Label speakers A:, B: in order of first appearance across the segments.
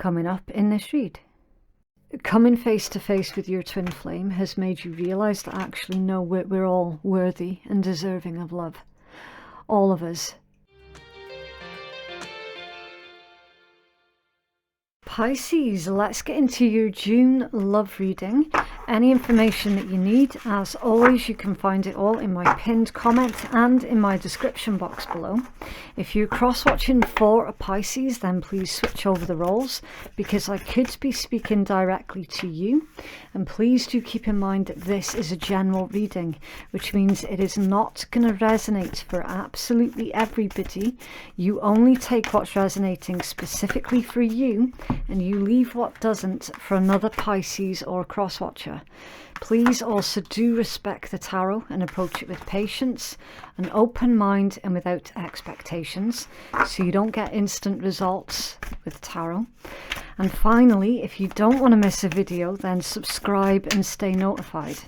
A: coming up in this read. Coming face to face with your twin flame has made you realize that actually, no, we're all worthy and deserving of love. All of us. Pisces, let's get into your June love reading. Any information that you need, as always, you can find it all in my pinned comment and in my description box below. If you're cross-watching for a Pisces, then please switch over the roles, because I could be speaking directly to you. And please do keep in mind that this is a general reading, which means it is not going to resonate for absolutely everybody. You only take what's resonating specifically for you, and you leave what doesn't for another Pisces or cross-watcher. Please also do respect the tarot and approach it with patience, an open mind, and without expectations, so you don't get instant results with tarot. And finally, if you don't want to miss a video, then subscribe and stay notified.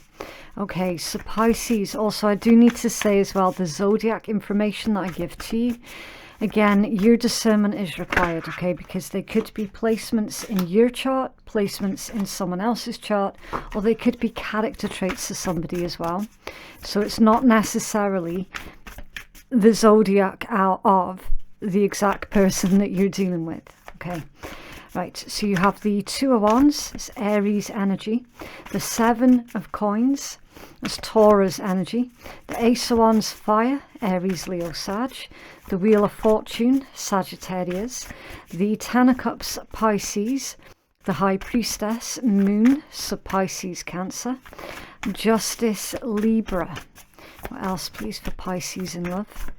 A: Okay, so Pisces, also I do need to say as well, the zodiac information that I give to you, again, your discernment is required, okay, because they could be placements in your chart, placements in someone else's chart, or they could be character traits of somebody as well. So it's not necessarily the zodiac out of the exact person that you're dealing with, okay. Right, so you have the Two of Wands, it's Aries energy, the Seven of Coins, it's Taurus energy, the Ace of Wands, Fire, Aries, Leo, Sag, the Wheel of Fortune, Sagittarius, the Ten of Cups, Pisces, the High Priestess, Moon, so Pisces, Cancer, Justice, Libra. What else, please, for Pisces in love?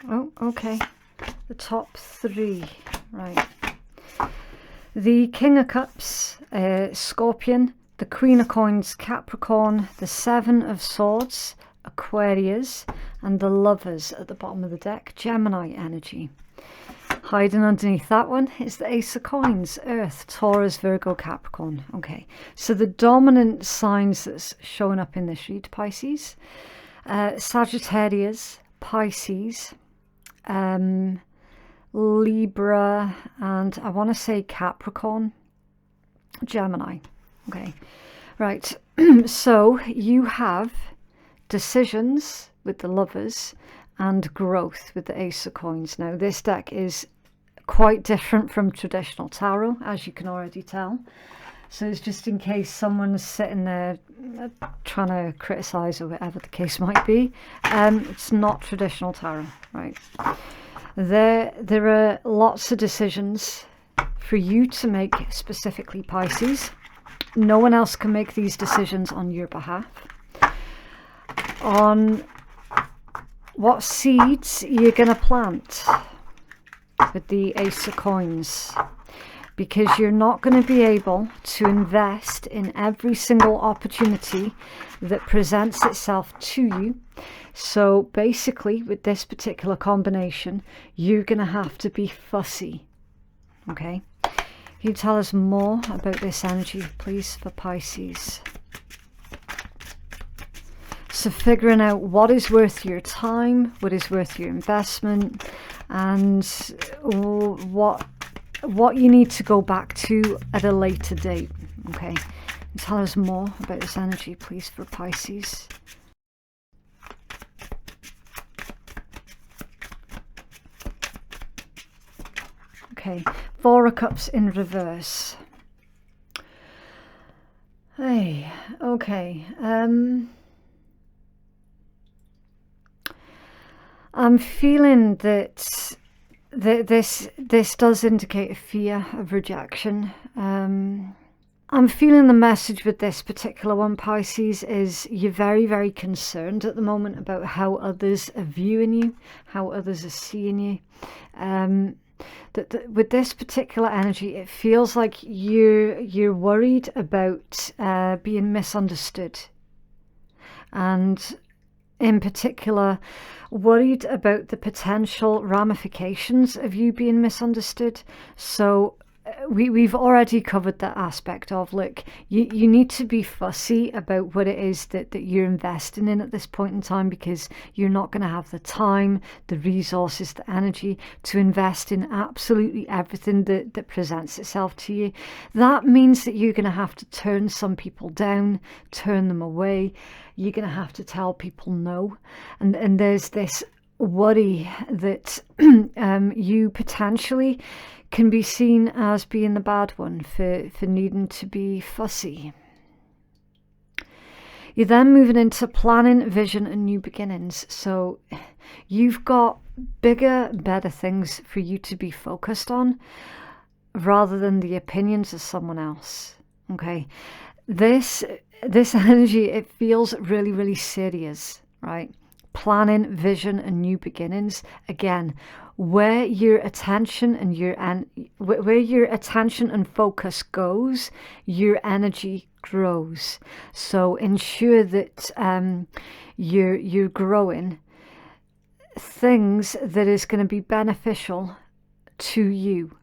A: Oh, okay. The top three, right. The King of Cups, Scorpion, the Queen of Coins, Capricorn, the Seven of Swords, Aquarius, and the Lovers at the bottom of the deck, Gemini energy. Hiding underneath that one is the Ace of Coins, Earth, Taurus, Virgo, Capricorn. Okay, so the dominant signs that's showing up in this read, Pisces, Sagittarius, Pisces, Libra, and I want to say Capricorn, Gemini. Okay, right. So you have decisions with the Lovers and growth with the Ace of Coins. Now this deck is quite different from traditional tarot, as you can already tell. So it's just in case someone's sitting there trying to criticize or whatever the case might be. It's not traditional tarot, right? There are lots of decisions for you to make, specifically Pisces. No one else can make these decisions on your behalf. On what seeds you're going to plant with the Ace of Coins, because you're not going to be able to invest in every single opportunity that presents itself to you. So basically, with this particular combination, you're going to have to be fussy. Okay, can you tell us more about this energy, please, for Pisces? So figuring out what is worth your time, what is worth your investment, and what you need to go back to at a later date. Okay, tell us more about this energy, please, for Pisces. Okay, Four of Cups in reverse. Hey, okay. I'm feeling that this does indicate a fear of rejection. I'm feeling the message with this particular one, Pisces, is you're very, very concerned at the moment about how others are viewing you, how others are seeing you. With this particular energy, it feels like you're worried about being misunderstood, and in particular worried about the potential ramifications of you being misunderstood. So we've already covered that aspect of, look, you need to be fussy about what it is that you're investing in at this point in time, because you're not going to have the time, the resources, the energy to invest in absolutely everything that presents itself to you. That means that you're going to have to turn some people down, turn them away. You're going to have to tell people no. And there's this worry that you potentially can be seen as being the bad one for needing to be fussy. You're then moving into planning, vision and new beginnings. So you've got bigger, better things for you to be focused on rather than the opinions of someone else. Okay, this energy, it feels really, really serious, right? Planning, vision and new beginnings. Again, where your attention and focus goes, your energy grows. So ensure that you're growing things that is going to be beneficial to you,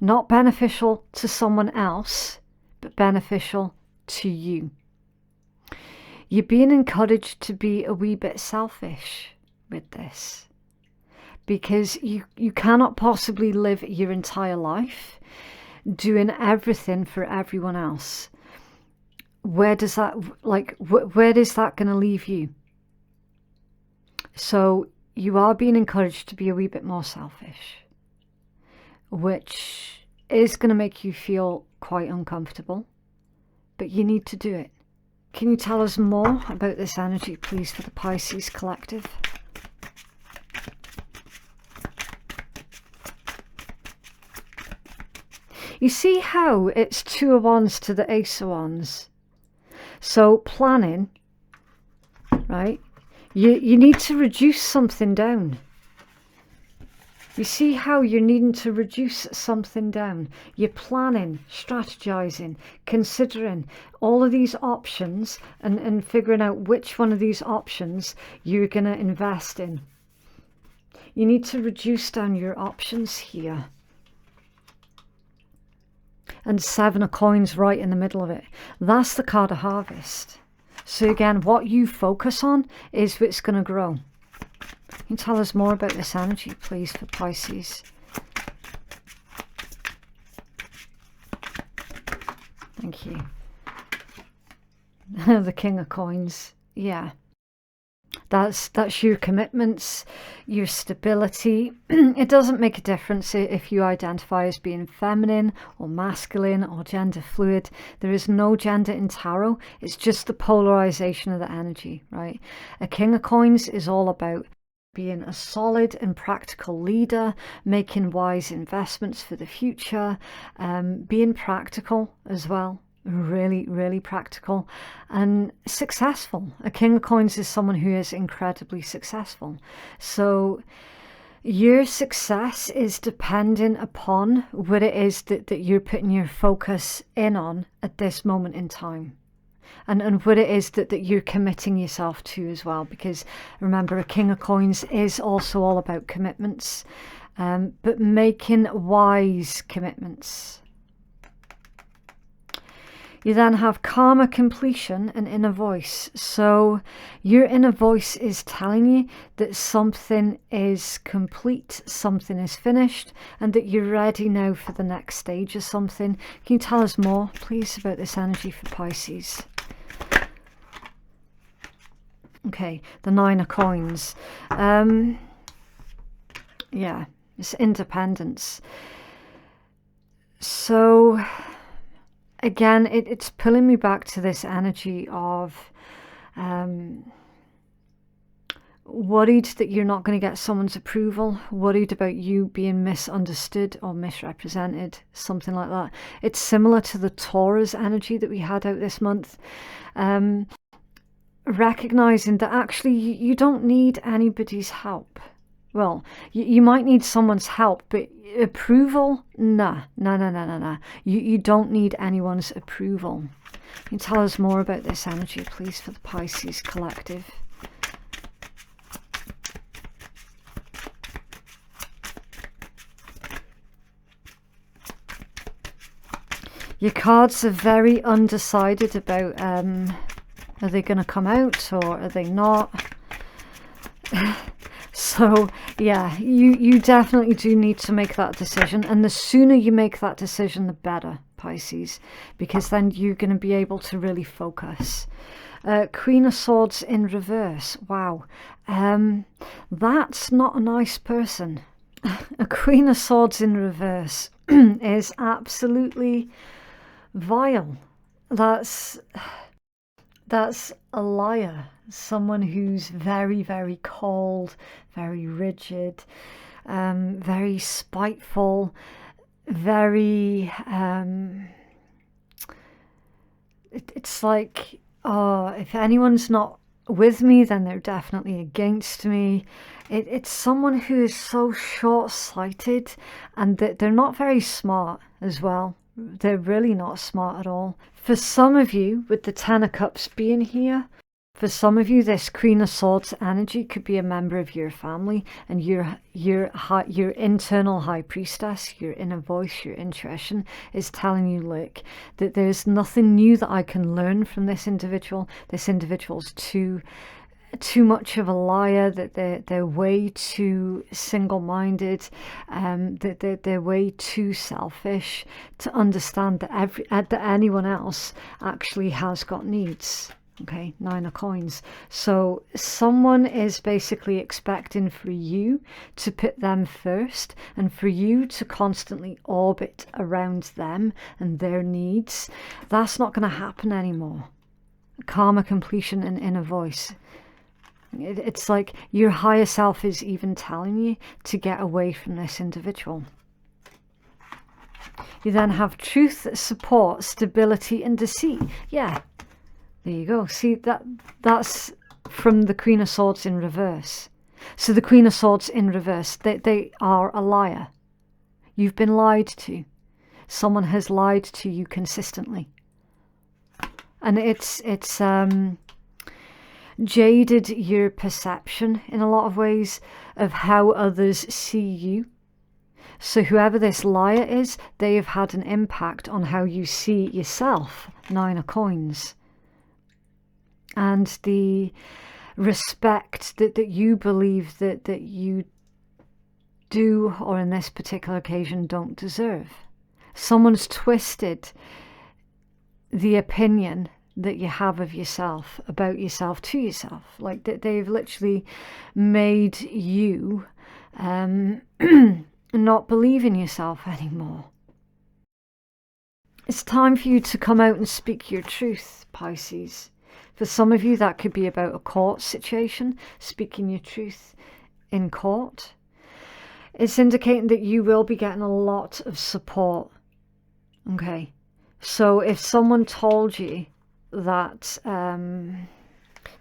A: not beneficial to someone else, but beneficial to you. You're being encouraged to be a wee bit selfish with this, because you cannot possibly live your entire life doing everything for everyone else. Where does that, where is that going to leave you? So you are being encouraged to be a wee bit more selfish, which is going to make you feel quite uncomfortable, but you need to do it. Can you tell us more about this energy, please, for the Pisces collective? You see how it's 2 of Wands to the Ace of Wands? So planning, right? You need to reduce something down. You see how you're needing to reduce something down. You're planning, strategizing, considering all of these options and figuring out which one of these options you're going to invest in. You need to reduce down your options here. And 7 of Coins right in the middle of it. That's the card of harvest. So again, what you focus on is what's going to grow. Can you tell us more about this energy, please, for Pisces? Thank you. The King of Coins. Yeah. That's your commitments, your stability. It doesn't make a difference if you identify as being feminine or masculine or gender fluid. There is no gender in tarot. It's just the polarization of the energy, right? A King of Coins is all about being a solid and practical leader, making wise investments for the future, being practical as well. Really, really practical and successful. A King of Coins is someone who is incredibly successful. So your success is dependent upon what it is that you're putting your focus in on at this moment in time. And what it is that you're committing yourself to as well. Because remember, a King of Coins is also all about commitments, but making wise commitments. You then have karma, completion and inner voice. So your inner voice is telling you that something is complete, something is finished, and that you're ready now for the next stage of something. Can you tell us more, please, about this energy for Pisces? Okay, the 9 of Coins. Yeah, it's independence. So again, it's pulling me back to this energy of worried that you're not going to get someone's approval, worried about you being misunderstood or misrepresented, something like that. It's similar to the Taurus energy that we had out this month. Recognizing that actually you don't need anybody's help. Well, you might need someone's help, but approval? Nah. You don't need anyone's approval. Can you tell us more about this energy, please, for the Pisces collective? Your cards are very undecided about, are they going to come out or are they not? So yeah, you definitely do need to make that decision, and the sooner you make that decision the better, Pisces, because then you're going to be able to really focus. Queen of Swords in reverse. Wow, that's not a nice person. A Queen of Swords in reverse is absolutely vile. That's a liar. Someone who's very, very cold, very rigid, very spiteful, very it's like, oh, if anyone's not with me, then they're definitely against me. It's someone who is so short-sighted, and they're not very smart as well. They're really not smart at all. For some of you, with the Ten of Cups being here, for some of you, this Queen of Swords energy could be a member of your family, and your internal high priestess, your inner voice, your intuition is telling you, look, that there's nothing new that I can learn from this individual. This individual's too much of a liar, that they're way too single-minded, that they're way too selfish to understand that anyone else actually has got needs. Okay, 9 of Coins. So someone is basically expecting for you to put them first, and for you to constantly orbit around them and their needs. That's not going to happen anymore. Karma completion and inner voice. It's like your higher self is even telling you to get away from this individual. You then have truth, support, stability, and deceit. Yeah. There you go. See, that's from the Queen of Swords in reverse. So the Queen of Swords in reverse, they are a liar. You've been lied to. Someone has lied to you consistently. And it's jaded your perception in a lot of ways of how others see you. So whoever this liar is, they have had an impact on how you see yourself. 9 of Coins. And the respect that you believe that you do, or in this particular occasion don't deserve. Someone's twisted the opinion that you have of yourself, about yourself, to yourself. Like they've literally made you not believe in yourself anymore. It's time for you to come out and speak your truth, Pisces. For some of you, that could be about a court situation, speaking your truth in court. It's indicating that you will be getting a lot of support. Okay, so if someone told you that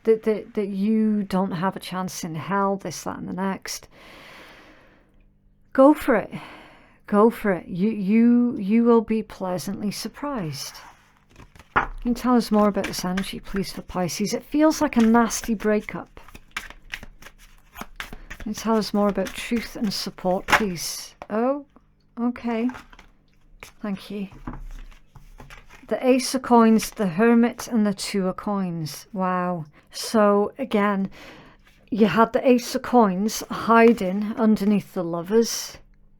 A: that you don't have a chance in hell, this, that, and the next, go for it. Go for it. You will be pleasantly surprised. Can you tell us more about this energy, please, for Pisces? It feels like a nasty breakup. Can you tell us more about truth and support, please? Oh, okay. Thank you. The Ace of Coins, the Hermit, and the 2 of Coins. Wow. So, again, you had the Ace of Coins hiding underneath the Lovers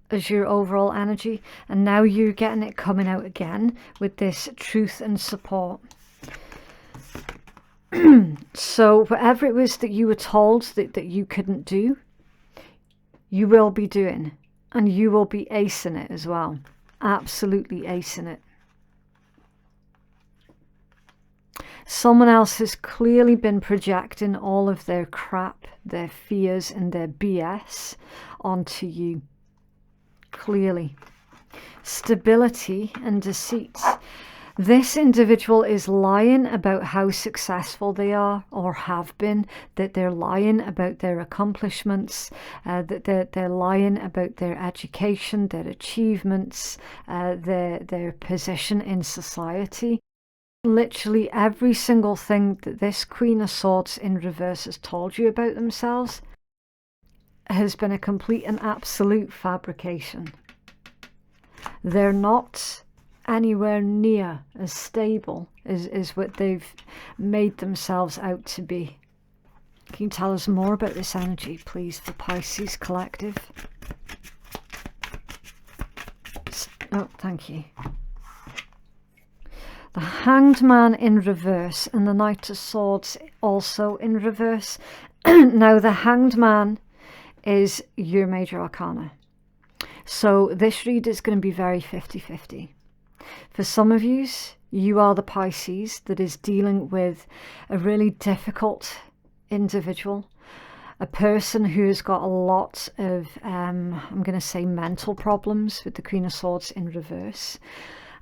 A: as your overall energy, and now you're getting it coming out again with this truth and support. So whatever it was that you were told that you couldn't do, you will be doing, and you will be acing it as well. Absolutely acing it. Someone else has clearly been projecting all of their crap, their fears, and their BS onto you. Clearly. Stability and deceit. This individual is lying about how successful they are or have been, that they're lying about their accomplishments, that they're lying about their education, their achievements, their position in society. Literally every single thing that this Queen of Swords in reverse has told you about themselves has been a complete and absolute fabrication. They're not anywhere near as stable as what they've made themselves out to be. Can you tell us more about this energy, please, for Pisces Collective? Oh, thank you. The Hanged Man in reverse and the Knight of Swords also in reverse. Now, the Hanged Man is your major arcana. So this read is going to be very 50-50. For some of you, you are the Pisces that is dealing with a really difficult individual, a person who has got a lot of, I'm going to say, mental problems with the Queen of Swords in reverse.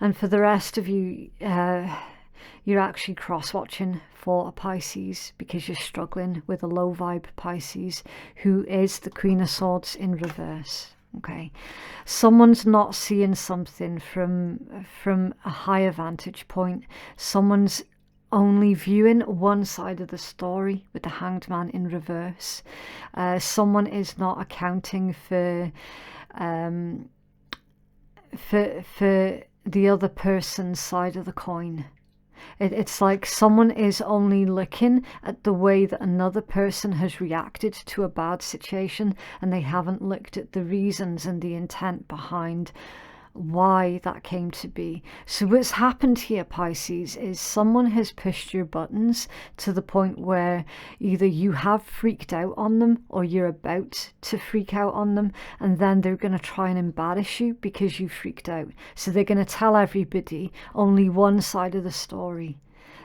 A: And for the rest of you, you're actually cross-watching for a Pisces because you're struggling with a low-vibe Pisces who is the Queen of Swords in reverse. Okay, someone's not seeing something from a higher vantage point. Someone's only viewing one side of the story with the Hanged Man in reverse. Someone is not accounting for the other person's side of the coin. It's like someone is only looking at the way that another person has reacted to a bad situation, and they haven't looked at the reasons and the intent behind why that came to be. So what's happened here, Pisces, is someone has pushed your buttons to the point where either you have freaked out on them or you're about to freak out on them, and then they're going to try and embarrass you because you freaked out. So they're going to tell everybody only one side of the story,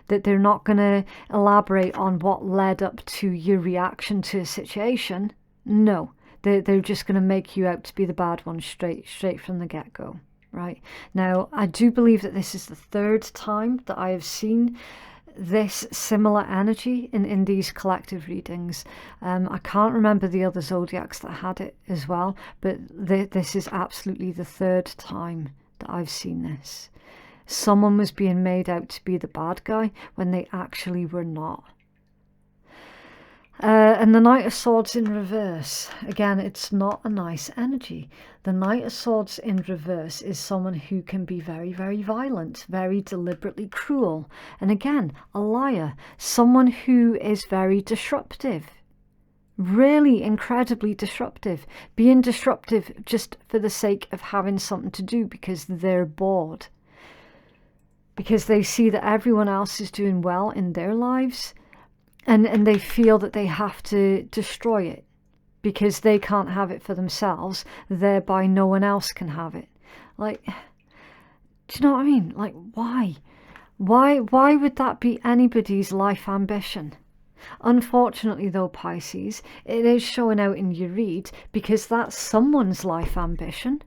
A: that they're not going to elaborate on what led up to your reaction to a situation. No. They're just going to make you out to be the bad one straight from the get-go, right? Now, I do believe that this is the third time that I have seen this similar energy in these collective readings. I can't remember the other zodiacs that had it as well, but this is absolutely the third time that I've seen this. Someone was being made out to be the bad guy when they actually were not. And the Knight of Swords in reverse, again, it's not a nice energy. The Knight of Swords in reverse is someone who can be very, very violent, very deliberately cruel. And again, a liar, someone who is very disruptive, really incredibly disruptive, being disruptive just for the sake of having something to do because they're bored, because they see that everyone else is doing well in their lives. And they feel that they have to destroy it because they can't have it for themselves, thereby no one else can have it. Like, do you know what I mean? Like, why? Why would that be anybody's life ambition? Unfortunately though, Pisces, it is showing out in your read because that's someone's life ambition.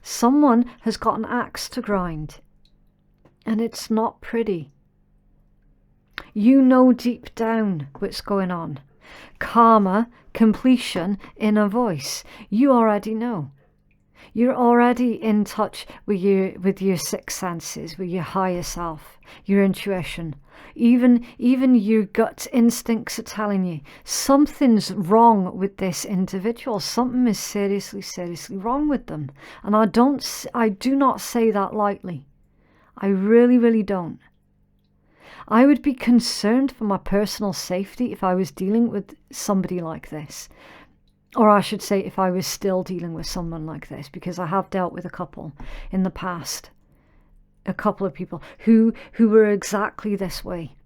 A: Someone has got an axe to grind, and it's not pretty. You know deep down what's going on. Karma, completion, inner voice. You already know. You're already in touch with your sixth senses, with your higher self, your intuition. Even your gut instincts are telling you something's wrong with this individual. Something is seriously wrong with them. And I do not say that lightly. I really don't. I would be concerned for my personal safety if I was dealing with somebody like this. Or I should say, if I was still dealing with someone like this, because I have dealt with a couple in the past. A couple of people who were exactly this way.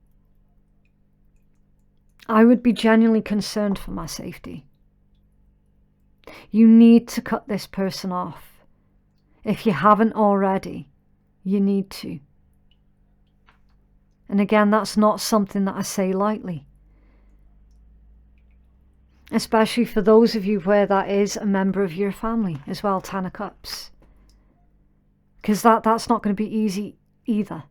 A: I would be genuinely concerned for my safety. You need to cut this person off. If you haven't already, you need to. And again, that's not something that I say lightly. Especially for those of you where that is a member of your family as well, 10 of Cups. Because that's not going to be easy either.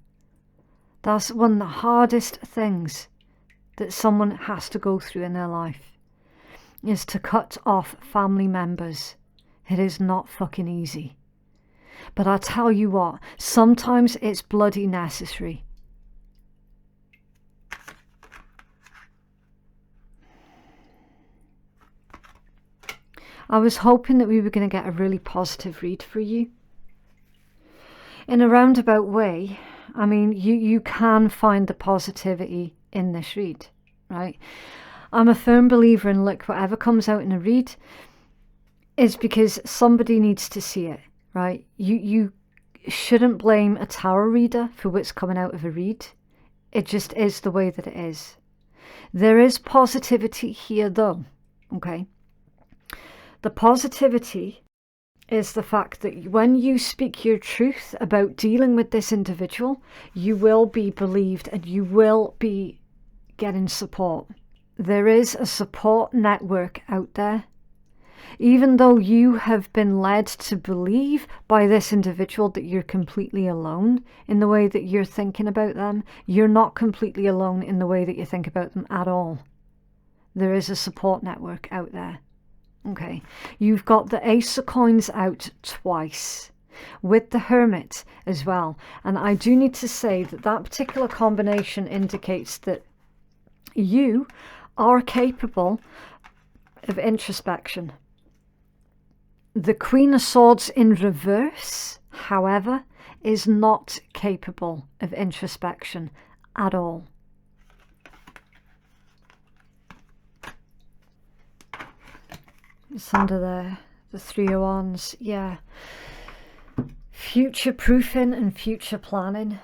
A: That's one of the hardest things that someone has to go through in their life, is to cut off family members. It is not fucking easy. But I tell you what, sometimes it's bloody necessary. I was hoping that we were going to get a really positive read for you. in a roundabout way, I mean, you can find the positivity in this read, right? I'm a firm believer in, look, whatever comes out in a read is because somebody needs to see it, right? You shouldn't blame a tarot reader for what's coming out of a read. It just is the way that it is. There is positivity here though, okay? The positivity is the fact that when you speak your truth about dealing with this individual, you will be believed and you will be getting support. There is a support network out there. Even though you have been led to believe by this individual that you're completely alone in the way that you're thinking about them, you're not completely alone in the way that you think about them at all. There is a support network out there. Okay, you've got the Ace of Coins out twice with the Hermit as well. And I do need to say that that particular combination indicates that you are capable of introspection. The Queen of Swords in reverse, however, is not capable of introspection at all. It's under the Three of Wands, yeah. Future proofing and future planning.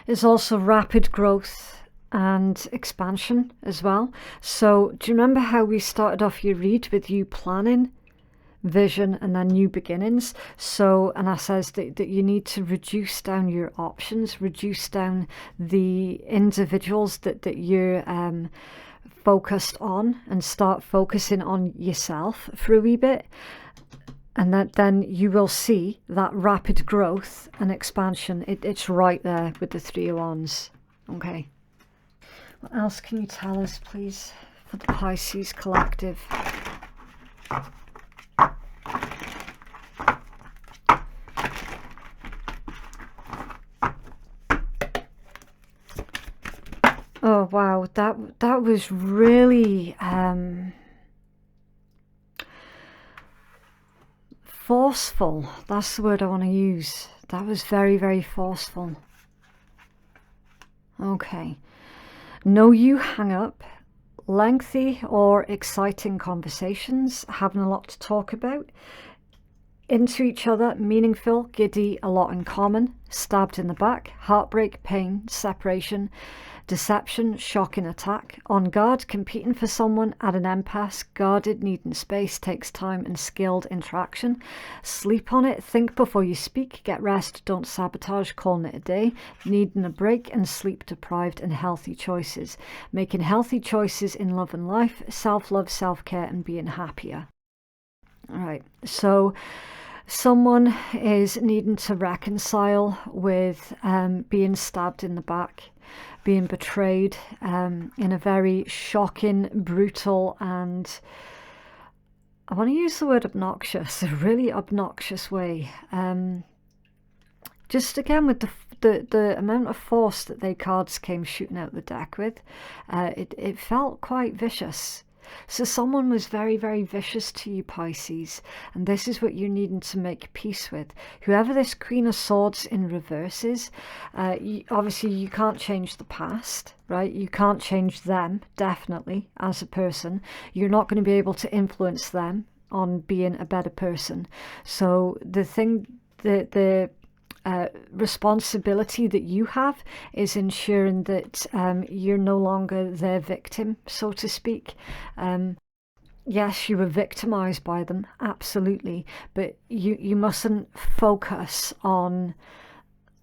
A: There's also rapid growth and expansion as well. So do you remember how we started off your read with you planning, vision, and then new beginnings? So, and I says that you need to reduce down your options, reduce down the individuals that you're focused on, and start focusing on yourself for a wee bit. And that then you will see that rapid growth and expansion. It's right there with the Three of Wands. Okay. What else can you tell us, please, for the Pisces collective? Oh wow, that was really forceful. That's the word I want to use. That was very, very forceful. Okay. No, you hang up. Lengthy or exciting conversations, having a lot to talk about. Into each other, meaningful, giddy, a lot in common. Stabbed in the back, heartbreak, pain, separation, deception, shocking attack. On guard, competing for someone at an impasse. Guarded, needing space, takes time and skilled interaction. Sleep on it, think before you speak, get rest, don't sabotage, calling it a day. Needing a break and sleep deprived, and healthy choices. Making healthy choices in love and life, self-love, self-care, and being happier. All right, so someone is needing to reconcile with being stabbed in the back, being betrayed in a very shocking, brutal, and I want to use the word obnoxious, a really obnoxious way. Just again with the amount of force that the cards came shooting out the deck with, it felt quite vicious. So someone was very, very vicious to you, Pisces, and this is what you're needing to make peace with. Whoever this Queen of Swords in reverse is, obviously you can't change the past, right? You can't change them, definitely, as a person. You're not going to be able to influence them on being a better person. So the thing, the responsibility that you have is ensuring that you're no longer their victim, so to speak. Yes, you were victimized by them, absolutely, but you mustn't focus on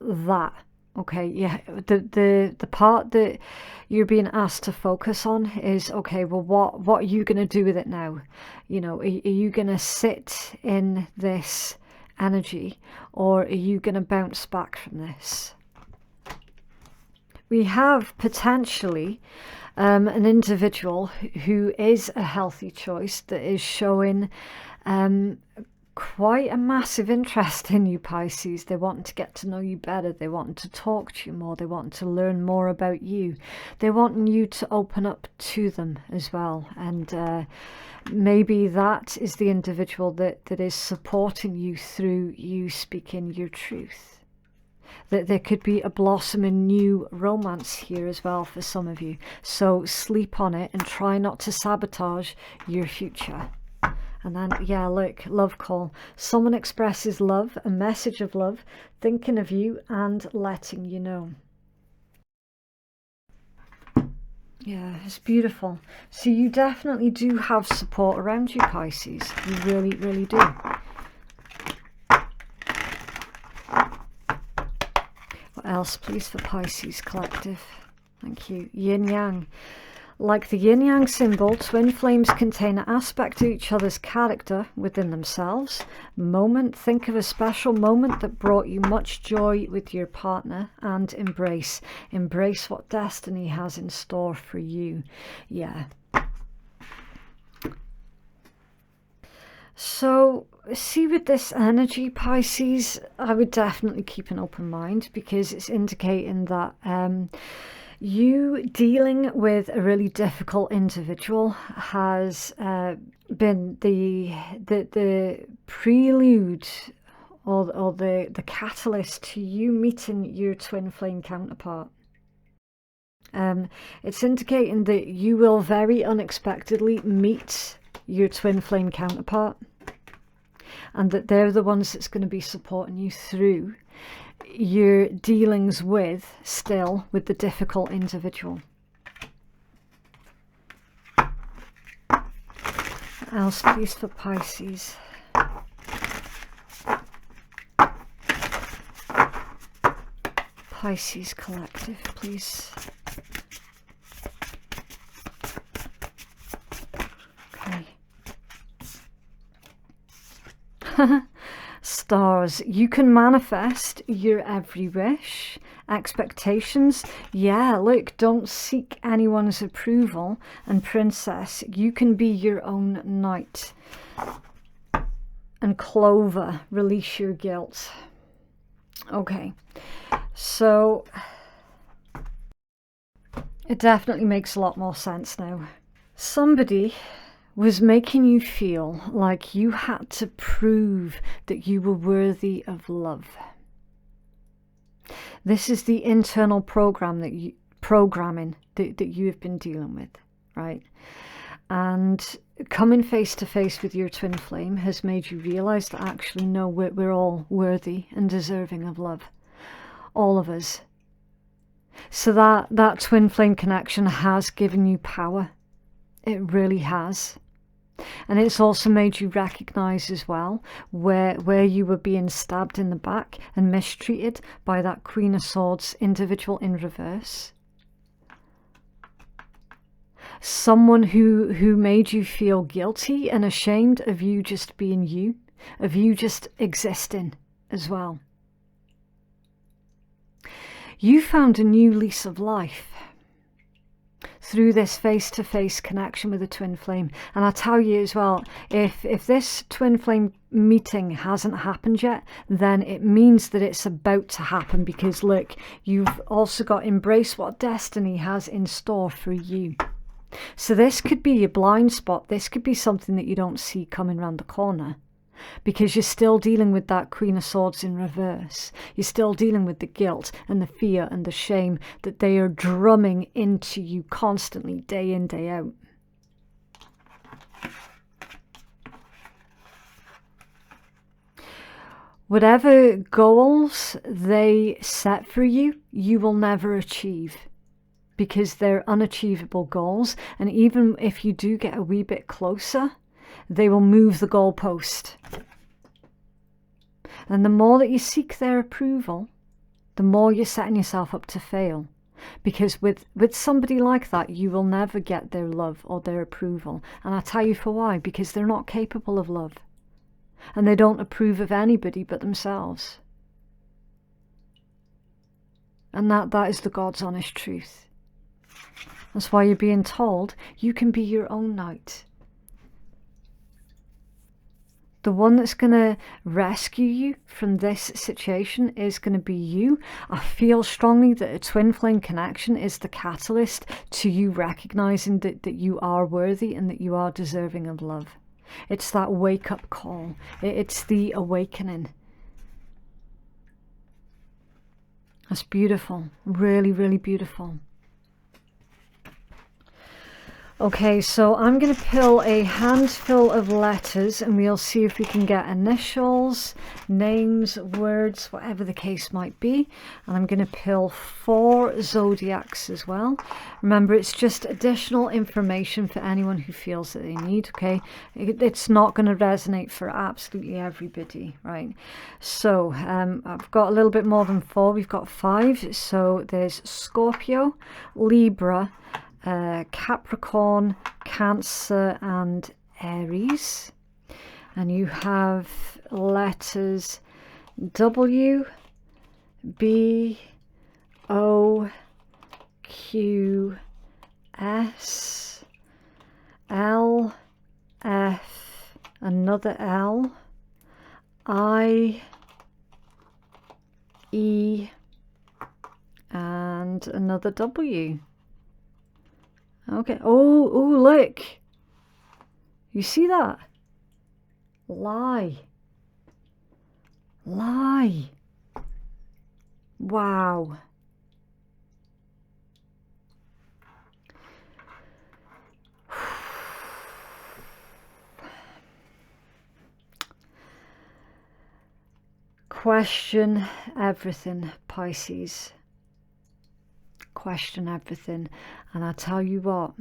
A: that. Okay, yeah, the part that you're being asked to focus on is, okay, well, what are you going to do with it now? You know, are you going to sit in this energy, or are you going to bounce back from this? We have potentially an individual who is a healthy choice that is showing quite a massive interest in you, Pisces. They want to get to know you better. They want to talk to you more. They want to learn more about you. They want you to open up to them as well. And maybe that is the individual that is supporting you through you speaking your truth. That there could be a blossoming new romance here as well for some of you. So sleep on it and try not to sabotage your future. And then, yeah, look, love call. Someone expresses love, a message of love, thinking of you and letting you know. Yeah, it's beautiful. So you definitely do have support around you, Pisces. You really, really do. What else, please, for Pisces Collective? Thank you. Yin Yang. Like the yin-yang symbol, twin flames contain an aspect of each other's character within themselves. Moment, think of a special moment that brought you much joy with your partner, and embrace. Embrace what destiny has in store for you. Yeah. So, see, with this energy, Pisces, I would definitely keep an open mind, because it's indicating that you dealing with a really difficult individual has been the prelude or the catalyst to you meeting your twin flame counterpart. It's indicating that you will very unexpectedly meet your twin flame counterpart, and that they're the ones that's going to be supporting you through your dealings with the difficult individual. What else, please, for Pisces? Pisces Collective, please. Okay. Stars, you can manifest your every wish, expectations. Yeah, look, don't seek anyone's approval. And Princess, you can be your own knight. And Clover, release your guilt. Okay, so it definitely makes a lot more sense now. Somebody was making you feel like you had to prove that you were worthy of love. This is the internal programming that you have been dealing with, right? And coming face to face with your twin flame has made you realize that actually, no, we're all worthy and deserving of love. All of us. So that twin flame connection has given you power. It really has. And it's also made you recognize as well where you were being stabbed in the back and mistreated by that Queen of Swords individual in reverse. Someone who made you feel guilty and ashamed of you just being you, of you just existing as well. You found a new lease of life through this face-to-face connection with a twin flame. And I tell you as well, if this twin flame meeting hasn't happened yet, then it means that it's about to happen, because look, you've also got embrace what destiny has in store for you. So this could be your blind spot. This could be something that you don't see coming around the corner, because you're still dealing with that Queen of Swords in reverse. You're still dealing with the guilt and the fear and the shame that they are drumming into you constantly, day in, day out. Whatever goals they set for you, you will never achieve, because they're unachievable goals. And even if you do get a wee bit closer, they will move the goalpost. And the more that you seek their approval, the more you're setting yourself up to fail. Because with somebody like that, you will never get their love or their approval. And I'll tell you for why. Because they're not capable of love. And they don't approve of anybody but themselves. And that is the God's honest truth. That's why you're being told you can be your own knight. the one that's going to rescue you from this situation is going to be you. I feel strongly that a twin flame connection is the catalyst to you recognizing that you are worthy and that you are deserving of love. It's that wake-up call. It's the awakening. That's beautiful. Really, really beautiful. Okay, so I'm going to pull a handful of letters and we'll see if we can get initials, names, words, whatever the case might be. And I'm going to pull 4 zodiacs as well. Remember, it's just additional information for anyone who feels that they need, okay? It's not going to resonate for absolutely everybody, right? So I've got a little bit more than 4. We've got 5. So there's Scorpio, Libra, Capricorn, Cancer and Aries, and you have letters W, B, O, Q, S, L, F, another L, I, E, and another W. Okay. Oh, look. You see that? Lie. Wow. Question everything, Pisces. Question everything. And I tell you what,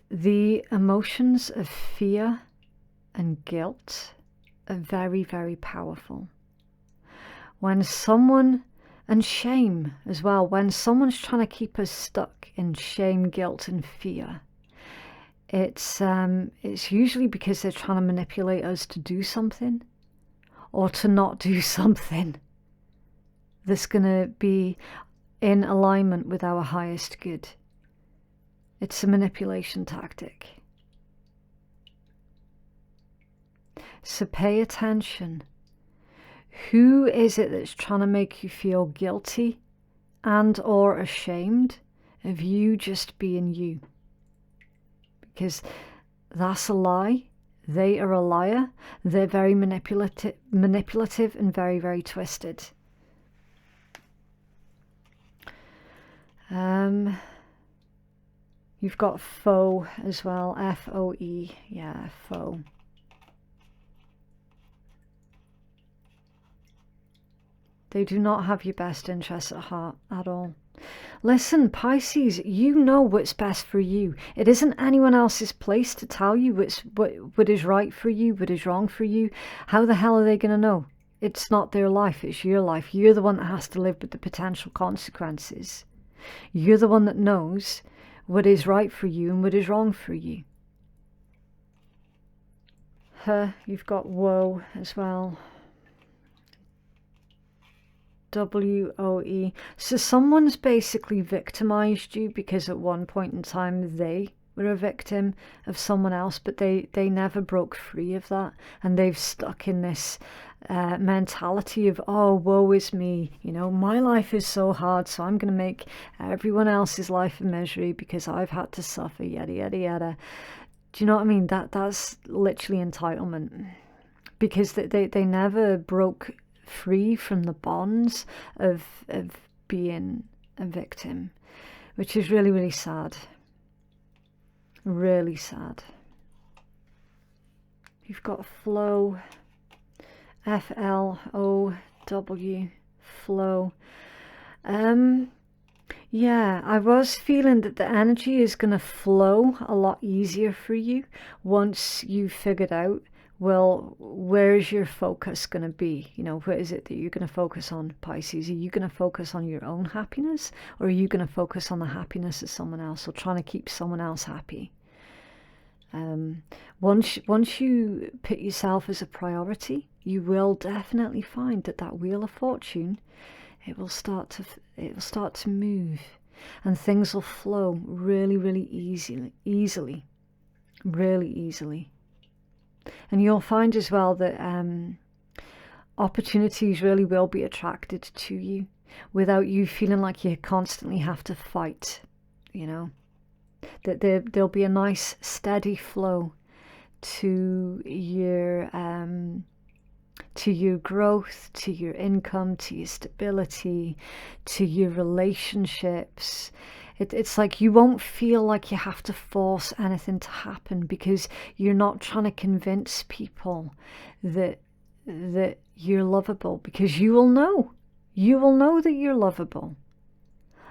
A: the emotions of fear and guilt are very, very powerful. When someone, and shame as well, when someone's trying to keep us stuck in shame, guilt and fear, it's usually because they're trying to manipulate us to do something or to not do something that's going to be in alignment with our highest good. It's a manipulation tactic. So pay attention. Who is it that's trying to make you feel guilty and or ashamed of you just being you? Because that's a lie. They are a liar. They're very manipulative and very, very twisted. You've got foe as well, F-O-E, yeah, foe. They do not have your best interests at heart at all. Listen, Pisces, you know what's best for you. It isn't anyone else's place to tell you what is right for you, what is wrong for you. How the hell are they going to know? It's not their life, it's your life. You're the one that has to live with the potential consequences. You're the one that knows what is right for you and what is wrong for you. You've got woe as well. W-O-E. So someone's basically victimized you because at one point in time they were a victim of someone else, but they never broke free of that, and they've stuck in this mentality of, oh, woe is me, you know, my life is so hard, so I'm going to make everyone else's life a misery because I've had to suffer, yada yada yada. Do you know what I mean? That's literally entitlement, because they never broke free from the bonds of being a victim, which is really, really sad. Really sad. You've got flow, F-L-O-W, flow. Yeah, I was feeling that the energy is going to flow a lot easier for you once you figured out, well, where's your focus going to be? You know, what is it that you're going to focus on, Pisces? Are you going to focus on your own happiness, or are you going to focus on the happiness of someone else, or trying to keep someone else happy? Once you put yourself as a priority, you will definitely find that wheel of fortune, it will start to move, and things will flow really, really easily, really easily. And you'll find as well that opportunities really will be attracted to you without you feeling like you constantly have to fight, you know. That there'll be a nice steady flow to your growth, to your income, to your stability, to your relationships. It's like you won't feel like you have to force anything to happen, because you're not trying to convince people that you're lovable, because you will know that you're lovable.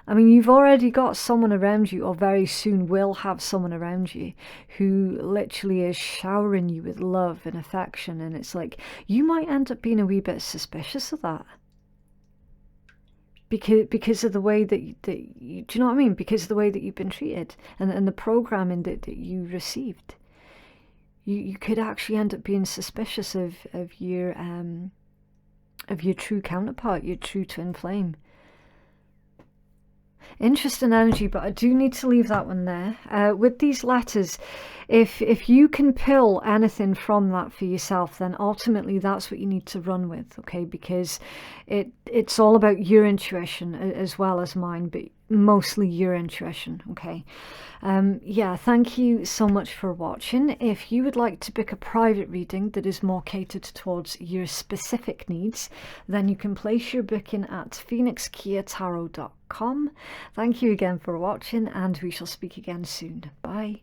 A: I mean, you've already got someone around you, or very soon will have someone around you, who literally is showering you with love and affection. And it's like, you might end up being a wee bit suspicious of that. Because of the way that you, do you know what I mean? Because of the way that you've been treated, and the programming that you received. You could actually end up being suspicious of your true counterpart, your true twin flame. Interesting energy, but I do need to leave that one there. With these letters, if you can pull anything from that for yourself, then ultimately that's what you need to run with, okay? Because it's all about your intuition as well as mine, but mostly your intuition, okay? Yeah, thank you so much for watching. If you would like to book a private reading that is more catered towards your specific needs, then you can place your booking at phoenixkeiatarot.com. Thank you again for watching, and we shall speak again soon. Bye.